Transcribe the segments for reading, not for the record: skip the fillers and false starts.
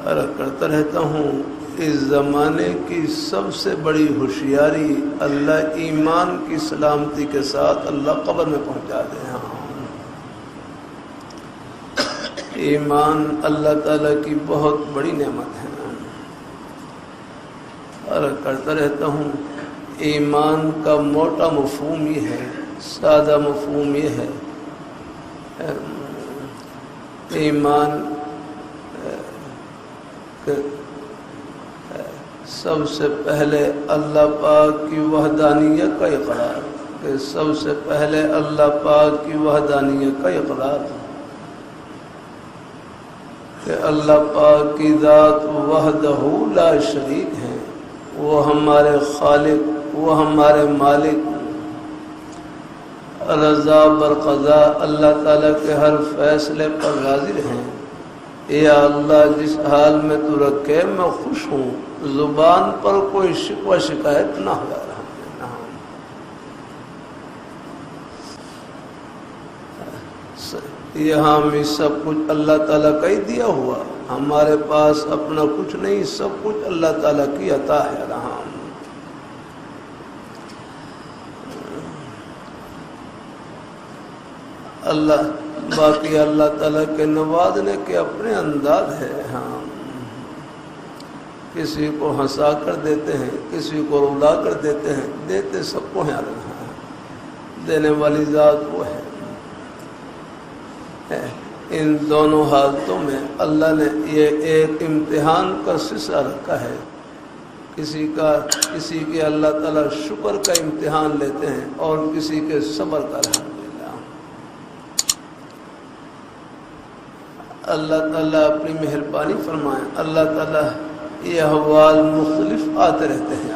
عرض کرتا رہتا ہوں اس زمانے کی سب سے بڑی ہوشیاری اللہ ایمان کی سلامتی کے ساتھ اللہ قبر میں پہنچا دے. ہاں ایمان اللہ تعالیٰ کی بہت بڑی نعمت ہے. عرض کرتا رہتا ہوں ایمان کا موٹا مفہوم یہ ہے، سادہ مفہوم یہ ہے، ایمان سب سے پہلے اللہ پاک کی وحدانیت کا اقرار، کہ سب سے پہلے اللہ پاک کی وحدانیت کا اقرار، کہ اللہ پاک کی ذات وحدہ لا شریک ہے، وہ ہمارے خالق، وہ ہمارے مالک، رضا برقضا اللہ تعالیٰ کے ہر فیصلے پر راضی ہیں. یا اللہ جس حال میں تو رکھے میں خوش ہوں، زبان پر کوئی شکوہ شکایت نہ ہو رہا. یہاں بھی سب کچھ اللہ تعالیٰ کا ہی دیا ہوا، ہمارے پاس اپنا کچھ نہیں، سب کچھ اللہ تعالیٰ کی عطا ہے. رہا اللہ باقی اللہ تعالیٰ کے نوازنے کے اپنے انداز ہے. ہاں کسی کو ہنسا کر دیتے ہیں، کسی کو رلا کر دیتے ہیں، دیتے سب کو ہیں. دینے والی ذات وہ ہے. ان دونوں حالتوں میں اللہ نے یہ ایک امتحان کا سلسلہ رکھا ہے. کسی کے اللہ تعالیٰ شکر کا امتحان لیتے ہیں اور کسی کے صبر کا. الحمدللہ اللہ تعالیٰ اپنی مہربانی فرمائے. اللہ تعالیٰ یہ احوال مختلف آتے رہتے ہیں.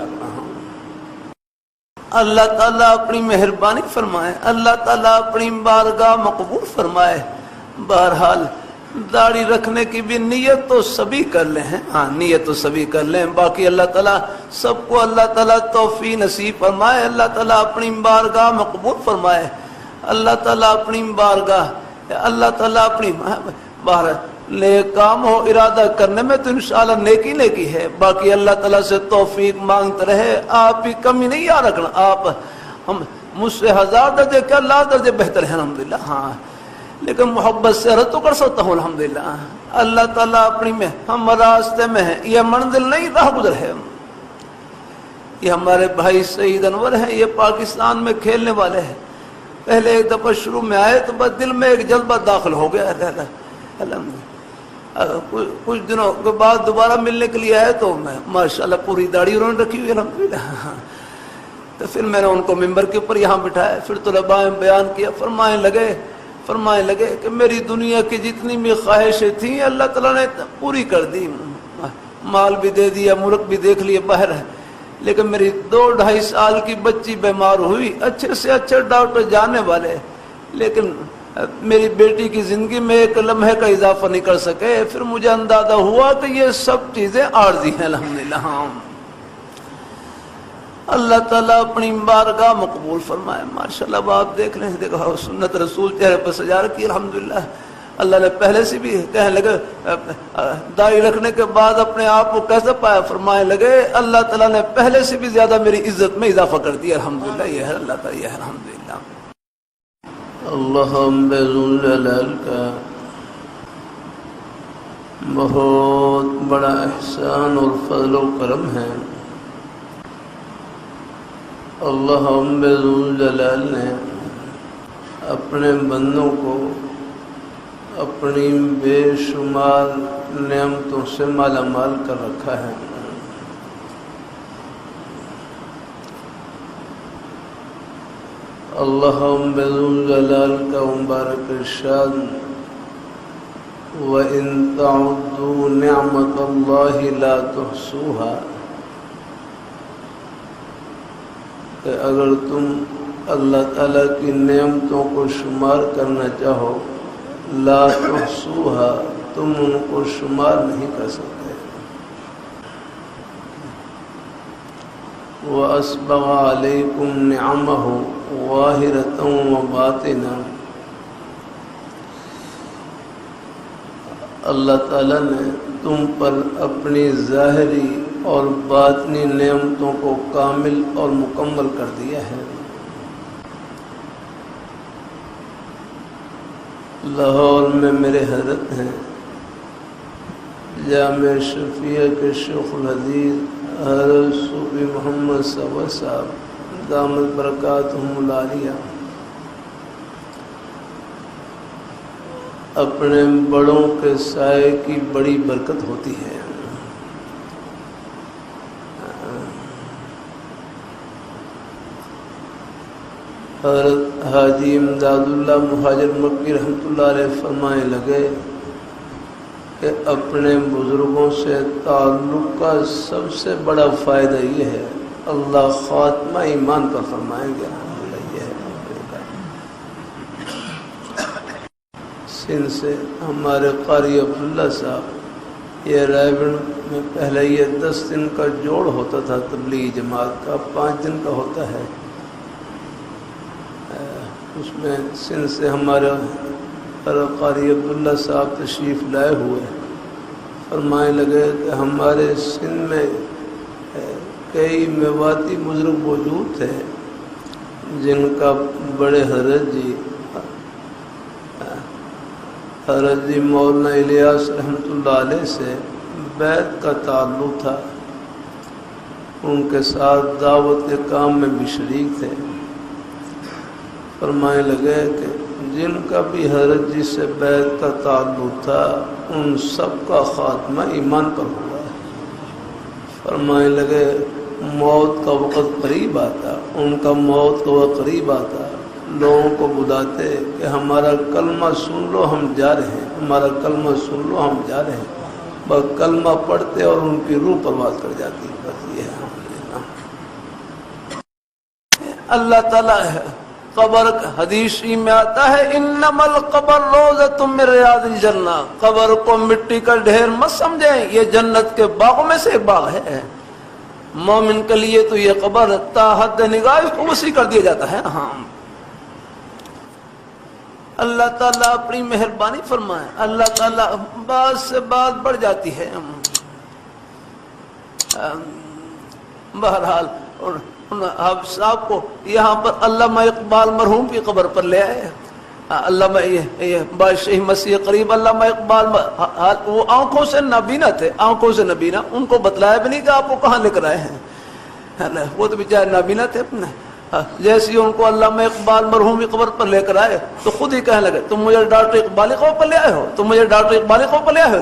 اللہ تعالیٰ اپنی مہربانی فرمائے، اللہ تعالیٰ اپنی بارگاہ مقبول فرمائے. بہرحال داڑھی رکھنے کی بھی نیت تو سبھی کر لیں. ہاں نیت تو سبھی کر لیں، باقی اللہ تعالیٰ سب کو اللہ تعالیٰ توفیق نصیب فرمائے. اللہ تعالیٰ اپنی بارگاہ مقبول فرمائے. اللہ تعالیٰ اپنی بارگاہ، اللہ تعالیٰ اپنی باہر نیک کام ہو ارادہ کرنے میں تو انشاءاللہ نیکی نیکی ہے. باقی اللہ تعالیٰ سے توفیق مانگتے رہے. آپ کی کمی نہیں یاد رکھنا. آپ ہم مجھ سے 1000 درجے کیا لاکھ درجے بہتر ہے الحمدللہ. ہاں لیکن محبت سے رد تو کر سکتا ہوں الحمدللہ. اللہ تعالیٰ اپنی میں ہم راستے میں ہیں. یہ منزل نہیں راہ گزر ہے. یہ ہمارے بھائی سعید انور ہیں، یہ پاکستان میں کھیلنے والے ہیں. پہلے ایک دفعہ شروع میں آئے تو بس دل میں ایک جذبہ داخل ہو گیا. کچھ دنوں کے بعد دوبارہ ملنے کے لیے آئے تو میں ماشاءاللہ پوری داڑھی انہوں نے رکھی ہوئی الحمدللہ. تو پھر میں نے ان کو ممبر کے اوپر یہاں بٹھایا. پھر طلباء بیان کیا. فرمائے لگے کہ میری دنیا کی جتنی بھی خواہشیں تھیں اللہ تعالیٰ نے پوری کر دی. مال بھی دے دیا، ملک بھی دیکھ لیے باہر ہے، لیکن میری 2-2.5 سال کی بچی بیمار ہوئی. اچھے سے اچھے ڈاکٹر جانے والے، لیکن میری بیٹی کی زندگی میں ایک لمحے کا اضافہ نہیں کر سکے. پھر مجھے اندازہ ہوا کہ یہ سب چیزیں عارضی ہیں الحمدللہ. اللہ تعالیٰ اپنی بارگاہ مقبول فرمائے. ماشاءاللہ آپ دیکھ لیں، دیکھو سنت رسول چہرے پر سجا رکھی الحمدللہ. اللہ نے پہلے سے بھی کہنے لگے داڑھی رکھنے کے بعد اپنے آپ کو کیسے پایا. فرمائے لگے اللہ تعالیٰ نے پہلے سے بھی زیادہ میری عزت میں اضافہ کر دیا الحمدللہ. یہ ہے اللہ تعالیٰ، یہ ہے الحمدللہ. اللہ ذوالجلال کا بہت بڑا احسان اور فضل و کرم ہے. اللہ ذوالجلال نے اپنے بندوں کو اپنی بے شمار نعمتوں سے مالا مال کر رکھا ہے. اللہ ذوالجلال کا مبارک ارشاد وَإِن تَعُدُّوا نِعْمَةَ اللَّهِ لَا تُحْصُوهَا، کہ اگر تم اللہ تعالیٰ کی نعمتوں کو شمار کرنا چاہو لا تحصوها، تم ان کو شمار نہیں کر سکتے. وَأَسْبَغَ عَلَيْكُمْ نِعَمَهُ ظَاهِرَةً وَبَاطِنًا، اللہ تعالیٰ نے تم پر اپنی ظاہری اور باطنی نعمتوں کو کامل اور مکمل کر دیا ہے۔ لاہور میں میرے حضرت ہیں جامع شفیع کے شیخ الحدیث حضرت صوفی محمد صبر صاحب دامت برکاتہم العالیہ اپنے بڑوں کے سائے کی بڑی برکت ہوتی ہے۔ حضرت حاجی امداد اللہ مہاجر مکی رحمۃ اللہ علیہ فرمائے لگے کہ اپنے بزرگوں سے تعلق کا سب سے بڑا فائدہ یہ ہے اللہ خاتمہ ایمان پر فرمائیں گے۔ سندھ سے ہمارے قاری عبداللہ صاحب، یہ رائے گڑھ میں پہلے یہ 10 دن کا جوڑ ہوتا تھا تبلیغی جماعت کا، 5 دن کا ہوتا ہے، اس میں سندھ سے ہمارے قاری عبداللہ صاحب تشریف لائے ہوئے فرمائے لگے کہ ہمارے سندھ میں کئی میواتی بزرگ موجود تھے جن کا بڑے حضرت جی مولانا الیاس رحمۃ اللہ علیہ سے بیعت کا تعلق تھا، ان کے ساتھ دعوت کے کام میں بھی شریک تھے۔ فرمائے لگے کہ جن کا بھی حضرت جی سے بیعت کا تعلق تھا ان سب کا خاتمہ ایمان پر ہوا ہے۔ فرمائے لگے موت کا وقت قریب آتا، ان کا موت کا وقت قریب آتا، لوگوں کو بلاتے کہ ہمارا کلمہ سن لو ہم جا رہے ہیں، ہمارا کلمہ سن لو ہم جا رہے ہیں، بس کلمہ پڑھتے اور ان کی روح پرواز کر جاتی۔ بس یہ ہے اللہ تعالیٰ ہے۔ قبر حدیث میں آتا ہے انما القبر روضۃ من ریاض الجنہ، قبر کو مٹی کا ڈھیر مت سمجھیں، یہ جنت کے باغوں میں سے ایک باغ ہے۔ مومن کے لیے تو یہ قبر تا حد نگاہ کو وسیع کر دیا جاتا ہے۔ ہاں اللہ تعالیٰ اپنی مہربانی فرمائے، اللہ تعالیٰ بات سے بات بڑھ جاتی ہے۔ بہرحال آپ صاحب کو یہاں پر علامہ اقبال مرحوم کی قبر پر لے آئے۔ علامہ بادشاہ مسیح قریب علامہ اقبال وہ آنکھوں سے نابینا تھے، آنکھوں سے نابینا، ان کو بتلایا بھی نہیں کہ آپ کو کہاں لے کر آئے ہیں، وہ تو بیچارے نابینا تھے اپنے۔ جیسے ان کو علامہ اقبال مرحوم کی قبر پر لے کر آئے تو خود ہی کہنے لگے تم مجھے ڈاکٹر اقبال کی قبر پر لے آئے ہو، تم مجھے ڈاکٹر اقبال کی قبر پر لے آئے ہو۔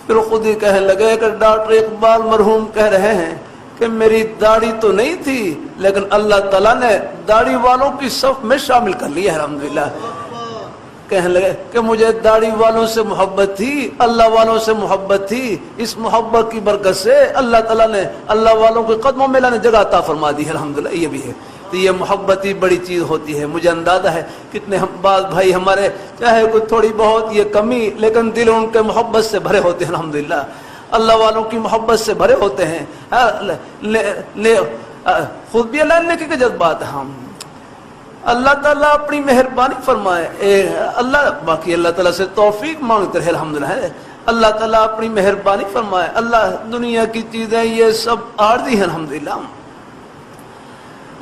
پھر خود ہی کہنے لگے کہ ڈاکٹر اقبال مرحوم کہہ رہے ہیں کہ میری داڑھی تو نہیں تھی لیکن اللہ تعالیٰ نے داڑھی والوں کی صف میں شامل کر لیا ہے، الحمدللہ۔ کہنے لگے کہ مجھے داڑھی والوں سے محبت تھی، اللہ والوں سے محبت تھی، اس محبت کی برکت سے اللہ تعالیٰ نے اللہ والوں کے قدموں میں اللہ نے جگہ عطا فرما دی ہے، الحمدللہ۔ یہ بھی ہے تو یہ محبت ہی بڑی چیز ہوتی ہے۔ مجھے اندازہ ہے کتنے بعض بھائی ہمارے چاہے کوئی تھوڑی بہت یہ کمی لیکن دل ان کے محبت سے بھرے ہوتے ہیں، الحمدللہ، اللہ والوں کی محبت سے بھرے ہوتے ہیں۔ خود بھی اللہ نے کے جذبات ہم اللہ تعالیٰ اپنی مہربانی فرمائے، اللہ باقی اللہ تعالیٰ سے توفیق مانگتے رہے، الحمدللہ۔ اللہ تعالیٰ اپنی مہربانی فرمائے۔ اللہ دنیا کی چیزیں یہ سب عارضی ہیں، الحمدللہ۔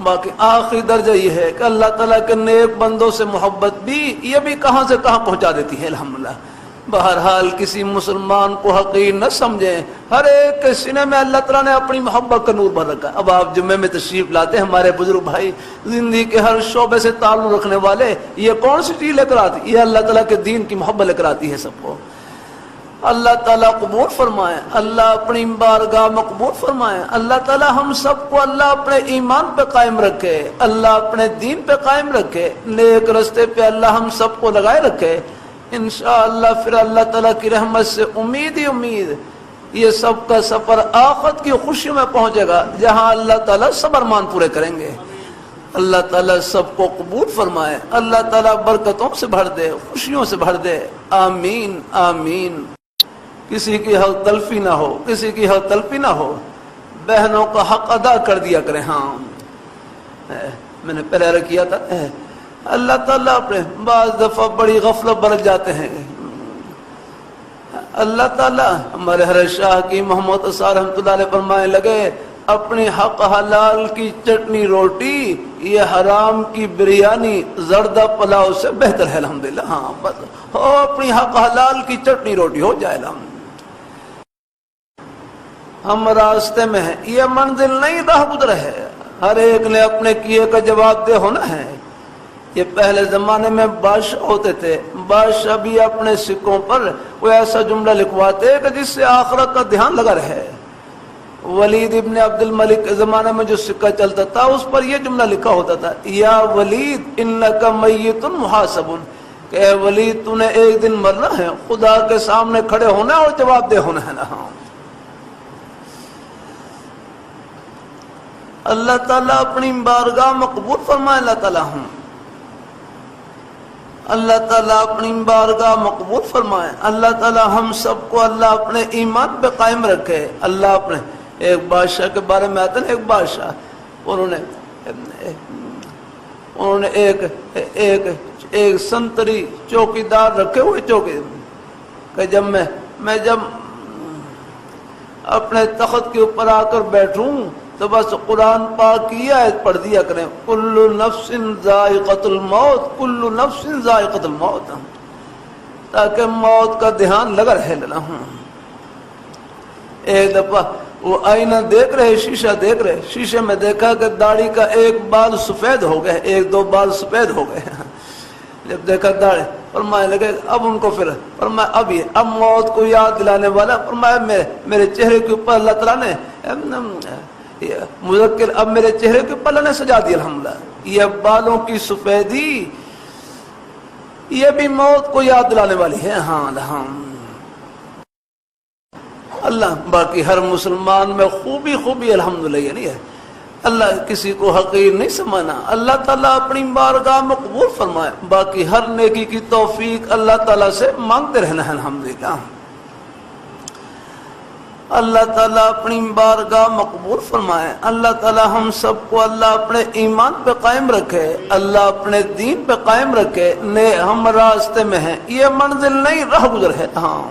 باقی آخری درجہ یہ ہے کہ اللہ تعالیٰ کے نیک بندوں سے محبت بھی یہ بھی کہاں سے کہاں پہنچا دیتی ہے، الحمدللہ۔ بہرحال کسی مسلمان کو حقیر نہ سمجھیں، ہر ایک کے سینے میں اللہ تعالیٰ نے اپنی محبت کا نور بھر رکھا ہے۔ اب آپ جمعے میں تشریف لاتے ہیں، ہمارے بزرگ بھائی زندگی کے ہر شعبے سے تعلق رکھنے والے، یہ کون سی چیز لے کر آتی؟ یہ اللہ تعالیٰ کے دین کی محبت لے کر آتی ہے سب کو۔ اللہ تعالیٰ قبول فرمائے، اللہ اپنی بارگاہ مقبول فرمائے۔ اللہ تعالیٰ ہم سب کو اللہ اپنے ایمان پہ قائم رکھے، اللہ اپنے دین پہ قائم رکھے، نیک رستے پہ اللہ ہم سب کو لگائے رکھے۔ انشاءاللہ پھر اللہ تعالیٰ کی رحمت سے امید ہی امید یہ سب کا سفر آخرت کی خوشی میں پہنچے گا، جہاں اللہ تعالیٰ صبر مان پورے کریں گے۔ اللہ تعالیٰ سب کو قبول فرمائے، اللہ تعالیٰ برکتوں سے بھر دے، خوشیوں سے بھر دے، آمین آمین۔ کسی کی حق تلفی نہ ہو، کسی کی حق تلفی نہ ہو، بہنوں کا حق ادا کر دیا کریں۔ ہاں میں نے پہلے عرض کیا تھا، اللہ تعالیٰ اپنے بعض دفعہ بڑی غفلت برت جاتے ہیں، اللہ تعالیٰ ہمارے حضرت شاہ کی محمد اسار رحمۃ اللہ علیہ فرمانے لگے اپنی حق حلال کی چٹنی روٹی یہ حرام کی بریانی زردہ پلاؤ سے بہتر ہے الحمدللہ. ہاں بس ہو اپنی حق حلال کی چٹنی روٹی ہو جائے الحمدللہ. ہم راستے میں ہیں, یہ منزل نہیں راہ گزر ہے, ہر ایک نے اپنے کیے کا جواب دہ ہونا ہے. یہ پہلے زمانے میں بادشاہ ہوتے تھے, بادشاہ بھی اپنے سکوں پر وہ ایسا جملہ لکھواتے کہ جس سے آخرت کا دھیان لگا رہے. ولید ابن عبد الملک کے زمانے میں جو سکہ چلتا تھا اس پر یہ جملہ لکھا ہوتا تھا, یا ولید انک میت محاسب, کہ اے ولید تو نے ایک دن مرنا ہے, خدا کے سامنے کھڑے ہونا اور جواب دہ ہونا ہے نا. اللہ تعالیٰ اپنی بارگاہ مقبول فرمائے. اللہ تعالیٰ اللہ تعالیٰ اپنی بارگاہ مقبول فرمائے. اللہ تعالیٰ ہم سب کو اللہ اپنے ایمان پہ قائم رکھے. اللہ اپنے ایک بادشاہ کے بارے میں آتا ہے, ایک بادشاہ انہوں نے ایک سنتری چوکیدار رکھے ہوئے چوکی, کہ جب میں جب اپنے تخت کے اوپر آ کر بیٹھوں تو بس قرآن پاک کی آیت پڑھ دیا کریں, کل نفس ذائقۃ الموت, کل نفس ذائقۃ الموت, تاکہ موت کا دھیان لگا رہے. ایک دفعہ وہ آئینہ دیکھ رہے, شیشہ دیکھ رہے, شیشے میں دیکھا کہ داڑھی کا ایک بال سفید ہو گئے, ایک دو بال سفید ہو گئے. جب دیکھا داڑھی, فرمانے لگے اب ان کو پھر فرمایا اب موت کو یاد دلانے والا, فرمایا میرے چہرے کے اوپر اللہ تعالیٰ نے مذکر, اب میرے چہرے کے اوپر اللہ نے سجا دیا الحمدللہ. یہ بالوں کی سفیدی یہ بھی موت کو یاد دلانے والی ہے. ہاں اللہ باقی ہر مسلمان میں خوبی الحمدللہ یہ نہیں ہے. اللہ کسی کو حقیر نہیں سمجھنا. اللہ تعالیٰ اپنی بارگاہ میں قبول فرمائے. باقی ہر نیکی کی توفیق اللہ تعالیٰ سے مانگتے رہنا ہے الحمدللہ. اللہ تعالیٰ اپنی بارگاہ مقبول فرمائے. اللہ تعالیٰ ہم سب کو اللہ اپنے ایمان پہ قائم رکھے, اللہ اپنے دین پہ قائم رکھے. ہم راستے میں ہیں, یہ منزل نہیں راہ گزر ہے. ہاں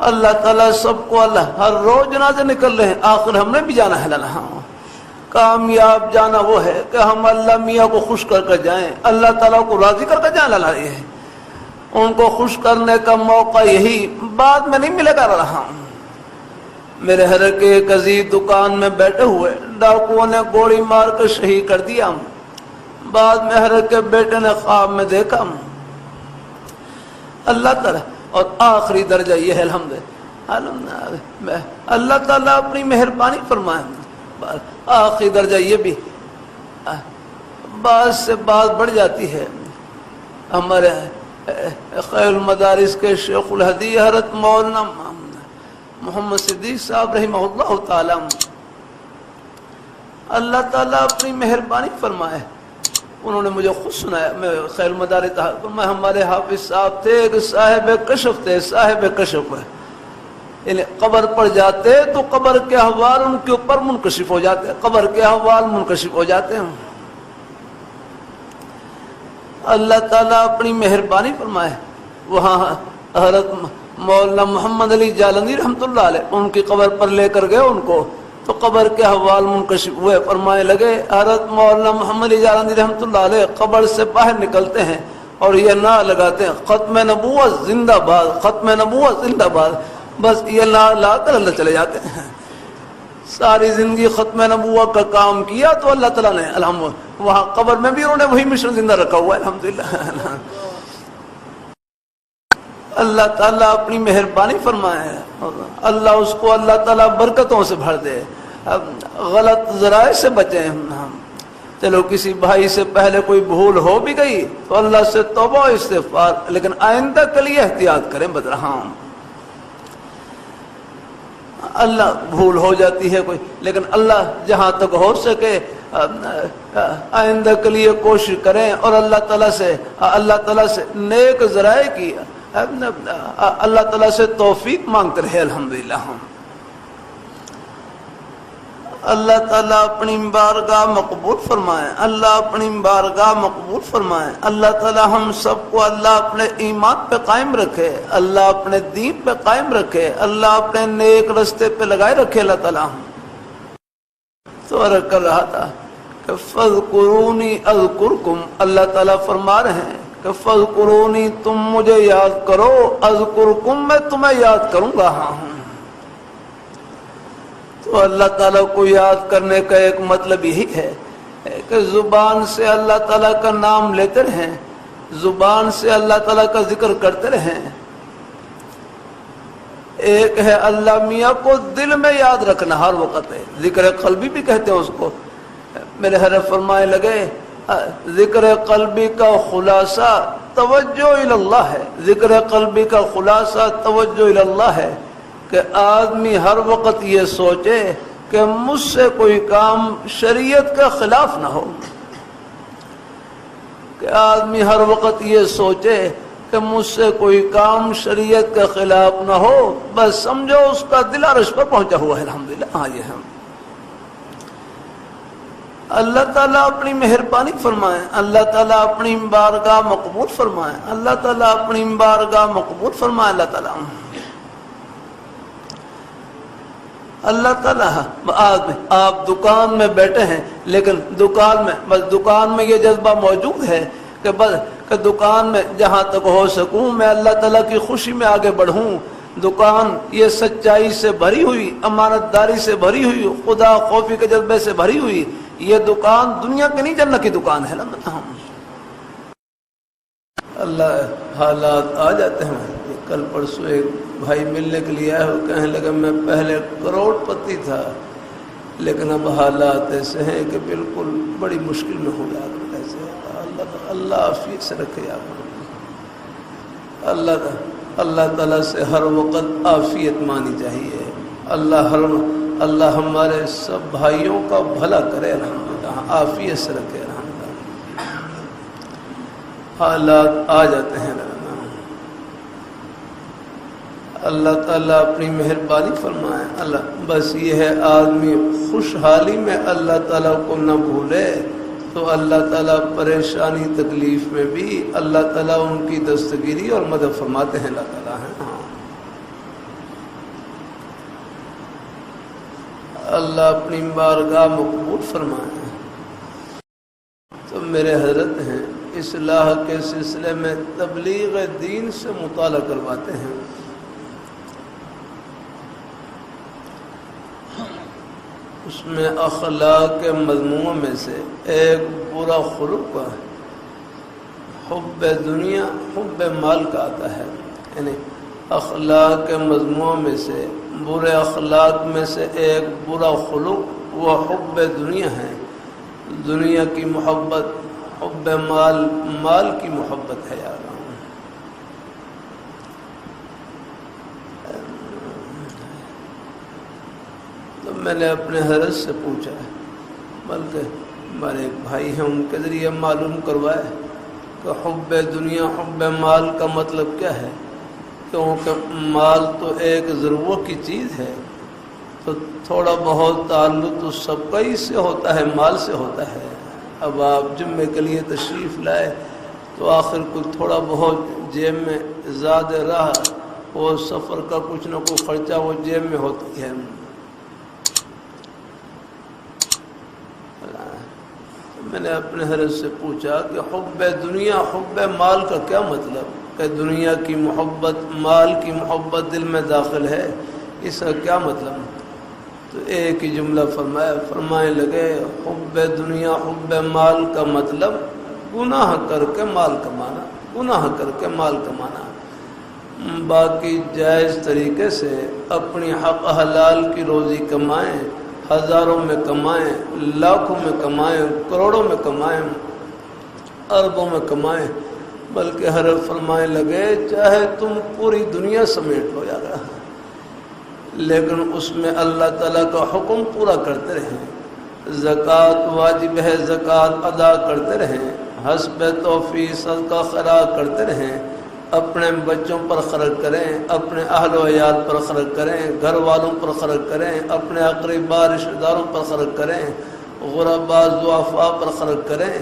اللہ تعالیٰ سب کو اللہ ہر روز جنازے نکل رہے ہیں, آخر ہم نے بھی جانا ہے. ہاں کامیاب جانا وہ ہے کہ ہم اللہ میاں کو خوش کر کر جائیں, اللہ تعالیٰ کو راضی کر کر جائیں. اللہ یہ ہے ان کو خوش کرنے کا موقع یہی بعد میں نہیں ملے گا. رہا میرے ہر کے ایک عزیز دکان میں بیٹھے ہوئے ڈاکوؤں نے گولی مار کر شہید کر دیا. بعد میں ہر کے بیٹے نے خواب میں دیکھا. اللہ تعالیٰ اور آخری درجہ یہ ہے الحمدللہ اللہ تعالیٰ اپنی مہربانی فرمائے. آخری درجہ یہ بھی بعض سے بات بڑھ جاتی ہے. ہمارے خیر المدارس کے شیخ الحدیث حضرت مولانا محمد صدیق صاحب رحمہ اللہ تعالی, اللہ تعالیٰ اپنی مہربانی فرمائے, انہوں نے مجھے خود سنایا. میں خیر المدارس میں ہمارے حافظ صاحب تھے, ایک صاحب کشف تھے. صاحب کشف یعنی قبر پر جاتے تو قبر کے احوال ان کے اوپر منکشف ہو جاتے, قبر کے احوال منکشف ہو جاتے ہیں. اللہ تعالیٰ اپنی مہربانی فرمائے. وہاں حضرت مولانا محمد علی جالندی رحمۃ اللہ علیہ ان کی قبر پر لے کر گئے ان کو, تو قبر کے احوال منکشف ہوئے. فرمانے لگے حضرت مولانا محمد علی جالندی رحمۃ اللہ علیہ قبر سے باہر نکلتے ہیں اور یہ نعرہ لگاتے ہیں ختم نبوت زندہ باد, ختم نبوت زندہ باد. بس یہ نعرہ لا کر اللہ چلے جاتے ہیں. ساری زندگی ختم نبوت کا کام کیا تو اللہ تعالیٰ نے الحمد وہاں قبر میں بھی انہوں نے وہی مشن زندہ رکھا ہوا ہے الحمدللہ. اللہ تعالیٰ اپنی مہربانی فرمائے. اللہ اس کو اللہ تعالیٰ برکتوں سے بھر دے. غلط ذرائع سے بچیں. چلو کسی بھائی سے پہلے کوئی بھول ہو بھی گئی تو اللہ سے توبہ و استغفار, لیکن آئندہ کے لیے احتیاط کریں. بدرہاں اللہ بھول ہو جاتی ہے کوئی, لیکن اللہ جہاں تک ہو سکے آئندہ کے لیے کوشش کریں اور اللہ تعالیٰ سے نیک ذرائع کی اللہ تعالیٰ سے توفیق مانگتے رہے الحمدللہ. اللہ تعالیٰ اپنی بارگاہ مقبول فرمائے، اللہ اپنی بارگاہ مقبول فرمائے، اللہ تعالیٰ ہم سب کو اللہ اپنے ایمان پہ قائم رکھے، اللہ اپنے دین پہ قائم رکھے، اللہ اپنے نیک رستے پہ لگائے رکھے۔ اللہ تعالیٰ تو عرض کر رہا تھا کہ فَاذْكُرُونِي أَذْكُرْكُمْ، اللہ تعالیٰ فرما رہے ہیں کہ فَاذْكُرُونِي، تم مجھے یاد کرو، أَذْكُرْكُمْ، میں تمہیں یاد کروں گا۔ تو اللہ تعالیٰ کو یاد کرنے کا ایک مطلب یہی ہے کہ زبان سے اللہ تعالیٰ کا نام لیتے رہیں، زبان سے اللہ تعالیٰ کا ذکر کرتے رہیں۔ ایک ہے اللہ میاں کو دل میں یاد رکھنا ہر وقت ہے، ذکر قلبی بھی کہتے ہیں اس کو۔ میرے حضرت فرمائے لگے ذکر قلبی کا خلاصہ توجہ اللہ ہے، ذکر قلبی کا خلاصہ توجہ اللہ ہے کہ آدمی ہر وقت یہ سوچے کہ مجھ سے کوئی کام شریعت کے خلاف نہ ہو، کہ آدمی ہر وقت یہ سوچے کہ مجھ سے کوئی کام شریعت کے خلاف نہ ہو، بس سمجھو اس کا دل عرش پر پہنچا ہوا ہے۔ الحمدللہ۔ ہاں یہ ہم اللہ تعالیٰ اپنی مہربانی فرمائے، اللہ تعالیٰ اپنی بارگاہ مقبول فرمائے، اللہ تعالیٰ اپنی بارگاہ مقبول فرمائے۔ اللہ تعالیٰ اللہ تعالیٰ آپ دکان میں بیٹھے ہیں، لیکن دکان میں یہ جذبہ موجود ہے کہ بس کہ دکان میں جہاں تک ہو سکوں میں اللہ تعالیٰ کی خوشی میں آگے بڑھوں۔ دکان یہ سچائی سے بھری ہوئی، امانت داری سے بھری ہوئی، خدا خوفی کے جذبے سے بھری ہوئی، یہ دکان دنیا کی نہیں جنت کی دکان ہے۔ اللہ حالات آ جاتے ہیں۔ کل پرسوں ایک بھائی ملنے کے لیے آئے، وہ کہنے لگا میں پہلے کروڑ پتی تھا لیکن اب حالات ایسے ہیں کہ بالکل بڑی مشکل میں ہو جاتا ہوں۔ ایسے اللہ عافیت سے رکھے آپ، اللہ تعالیٰ سے ہر وقت عافیت مانی چاہیے۔ اللہ ہمارے سب بھائیوں کا بھلا کرے، الحمدللہ، عافیت سے رکھے، الحمدللہ۔ حالات آ جاتے ہیں، اللہ تعالیٰ اپنی مہربانی فرمائے۔ اللہ بس یہ ہے آدمی خوشحالی میں اللہ تعالیٰ کو نہ بھولے تو اللہ تعالیٰ پریشانی تکلیف میں بھی اللہ تعالیٰ ان کی دستگیری اور مدد فرماتے ہیں۔ اللہ تعالیٰ ہیں، اللہ اپنی بارگاہ مقبول فرمائے۔ تو میرے حضرت ہیں اصلاح کے سلسلے میں تبلیغ دین سے مطالعہ کرواتے ہیں۔ اس میں اخلاق کے مضمون میں سے ایک برا خلق کا حب دنیا حب مال کا آتا ہے، یعنی اخلاق کے مضمون میں سے برے اخلاق میں سے ایک برا خلق وہ حب دنیا ہے، دنیا کی محبت، حب مال کی محبت ہے۔ یار تو میں نے اپنے حضرت سے پوچھا، بلکہ ہمارے ایک بھائی ہیں ان کے ذریعے معلوم کروائے کہ حب دنیا حب مال کا مطلب کیا ہے، کیونکہ مال تو ایک ضرورت کی چیز ہے، تو تھوڑا بہت تعلق تو سب کا ہی سے ہوتا ہے، مال سے ہوتا ہے۔ اب آپ جمعے کے لیے تشریف لائے تو آخر کو تھوڑا بہت جیب میں زیادہ رہا، وہ سفر کا کچھ نہ کچھ خرچہ وہ جیب میں ہوتی ہے۔ میں نے اپنے حضرت سے پوچھا کہ حب دنیا حب مال کا کیا مطلب، کہ دنیا کی محبت مال کی محبت دل میں داخل ہے، اس کا کیا مطلب؟ تو ایک ہی جملہ فرمائے لگے حب دنیا حب مال کا مطلب گناہ کر کے مال کمانا، گناہ کر کے مال کمانا، باقی جائز طریقے سے اپنی حق حلال کی روزی کمائیں، ہزاروں میں کمائیں، لاکھوں میں کمائیں، کروڑوں میں کمائیں، اربوں میں کمائیں، بلکہ ہر فرمائے لگے چاہے تم پوری دنیا سمیٹ لو یار، لیکن اس میں اللہ تعالیٰ کا حکم پورا کرتے رہیں، زکوٰۃ واجب ہے زکوٰۃ ادا کرتے رہیں، حسب توفیق صدقہ خیرات کرتے رہیں، اپنے بچوں پر خرچ کریں، اپنے اہل و عیال پر خرچ کریں، گھر والوں پر خرچ کریں، اپنے اقربا رشتہ داروں پر خرچ کریں، غربا ضعفاء پر خرچ کریں،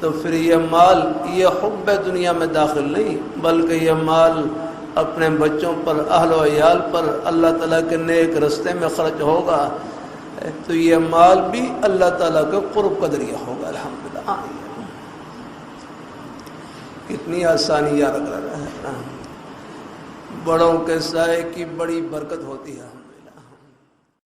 تو پھر یہ مال یہ حب دنیا میں داخل نہیں، بلکہ یہ مال اپنے بچوں پر، اہل و عیال پر، اللہ تعالیٰ کے نیک رستے میں خرچ ہوگا تو یہ مال بھی اللہ تعالیٰ کے قرب کا ذریعہ ہوگا۔ الحمدللہ کتنی آسانی یاد رکھ رہا ہے، بڑوں کے سائے کی بڑی برکت ہوتی ہے۔